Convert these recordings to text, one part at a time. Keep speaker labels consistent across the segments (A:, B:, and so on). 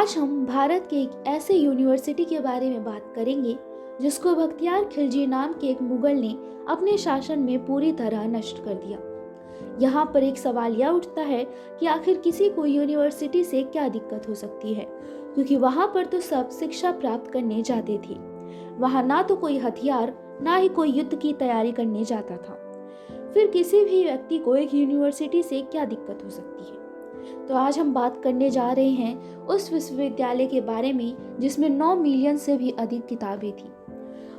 A: आज हम भारत के एक ऐसे यूनिवर्सिटी के बारे में बात करेंगे जिसको बख्तियार खिलजी नाम के एक मुगल ने अपने शासन में पूरी तरह नष्ट कर दिया। यहाँ पर एक सवाल यह उठता है कि आखिर किसी को यूनिवर्सिटी से क्या दिक्कत हो सकती है, क्योंकि वहाँ पर तो सब शिक्षा प्राप्त करने जाते थे। वहाँ ना तो कोई हथियार ना ही कोई युद्ध की तैयारी करने जाता था। फिर किसी भी व्यक्ति को एक यूनिवर्सिटी से क्या दिक्कत हो सकती है। तो आज हम बात करने जा रहे हैं उस विश्वविद्यालय के बारे में जिसमें 9 मिलियन से भी अधिक किताबें थी।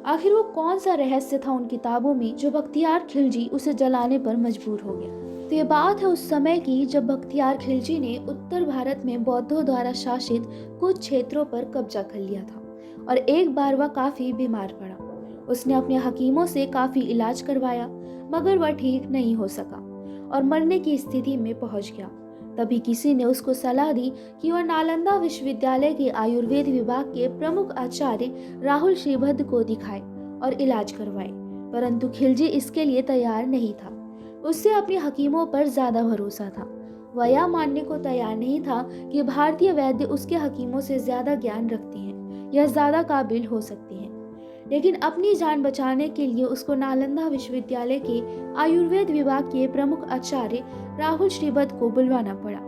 A: आखिर वो कौन सा रहस्य था उन किताबों में जो बख्तियार खिलजी उसे जलाने पर मजबूर हो गया। तो ये बात है उस समय की जब बख्तियार खिलजी ने उत्तर भारत में बौद्धों द्वारा शासित कुछ क्षेत्रों पर कब्जा कर लिया था और एक बार वह काफी बीमार पड़ा। उसने अपने हकीमों से काफी इलाज करवाया, मगर वह ठीक नहीं हो सका और मरने की स्थिति में पहुंच गया। तभी किसी ने उसको सलाह दी कि वह नालंदा विश्वविद्यालय के आयुर्वेद विभाग के प्रमुख आचार्य राहुल श्रीभद्र को दिखाए और इलाज करवाए, परंतु खिलजी इसके लिए तैयार नहीं था। उससे अपने हकीमों पर ज्यादा भरोसा था। वह यह मानने को तैयार नहीं था कि भारतीय वैद्य उसके हकीमों से ज्यादा ज्ञान रखते हैं या ज्यादा काबिल हो सकते हैं। लेकिन अपनी जान बचाने के लिए उसको नालंदा विश्वविद्यालय के आयुर्वेद विभाग के प्रमुख आचार्य राहुल श्रीभद्र को बुलवाना पड़ा।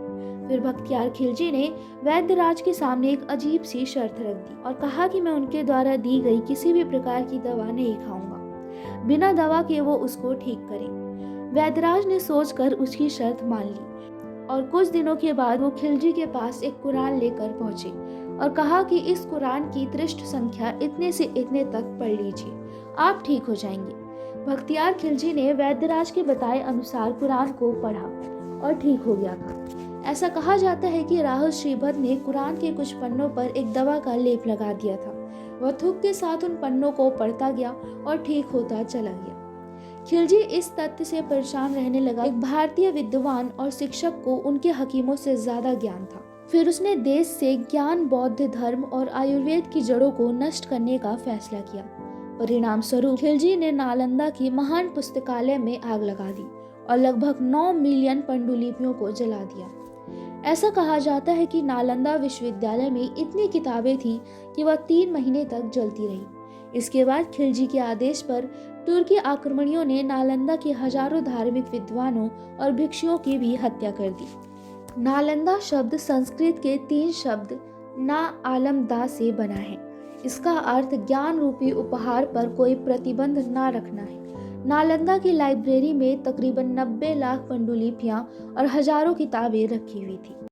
A: फिर बख्तियार खिलजी ने वैद्यराज के सामने एक अजीब सी शर्त रख दी और कहा कि मैं उनके द्वारा दी गई किसी भी प्रकार की दवा नहीं खाऊंगा, बिना दवा के वो उसको ठीक करें। वैद्यराज ने सोचकर उसकी शर्त मान ली और कुछ दिनों के बाद वो खिलजी के पास एक कुरान लेकर पहुंचे और कहा कि इस कुरान की पृष्ठ संख्या इतने से इतने तक पढ़ लीजिए, आप ठीक हो जाएंगे। बख्तियार खिलजी ने वैद्यराज के बताए अनुसार कुरान को पढ़ा और ठीक हो गया था। ऐसा कहा जाता है कि राहुल श्रीभद्र ने कुरान के कुछ पन्नों पर एक दवा का लेप लगा दिया था। वह थूक के साथ उन पन्नों को पढ़ता गया और ठीक होता चला गया। खिलजी इस तथ्य से परेशान रहने लगा, एक भारतीय विद्वान और शिक्षक को उनके हकीमों से ज्यादा ज्ञान था। फिर उसने देश से ज्ञान, बौद्ध धर्म और आयुर्वेद की जड़ों को नष्ट करने का फैसला किया। परिणाम स्वरूप खिलजी ने नालंदा की महान पुस्तकालय में आग लगा दी और लगभग 9 मिलियन पांडुलिपियों को जला दिया। ऐसा कहा जाता है कि नालंदा विश्वविद्यालय में इतनी किताबें थीं कि वह 3 महीने तक जलती रही। इसके बाद खिलजी के आदेश पर तुर्की आक्रमणियों ने नालंदा के हजारों धार्मिक विद्वानों और भिक्षुओं की भी हत्या कर दी। नालंदा शब्द संस्कृत के 3 शब्द ना आलम दा से बना है। इसका अर्थ ज्ञान रूपी उपहार पर कोई प्रतिबंध ना रखना है। नालंदा की लाइब्रेरी में तकरीबन 90 लाख पांडुलिपियां और हजारों किताबें रखी हुई थी।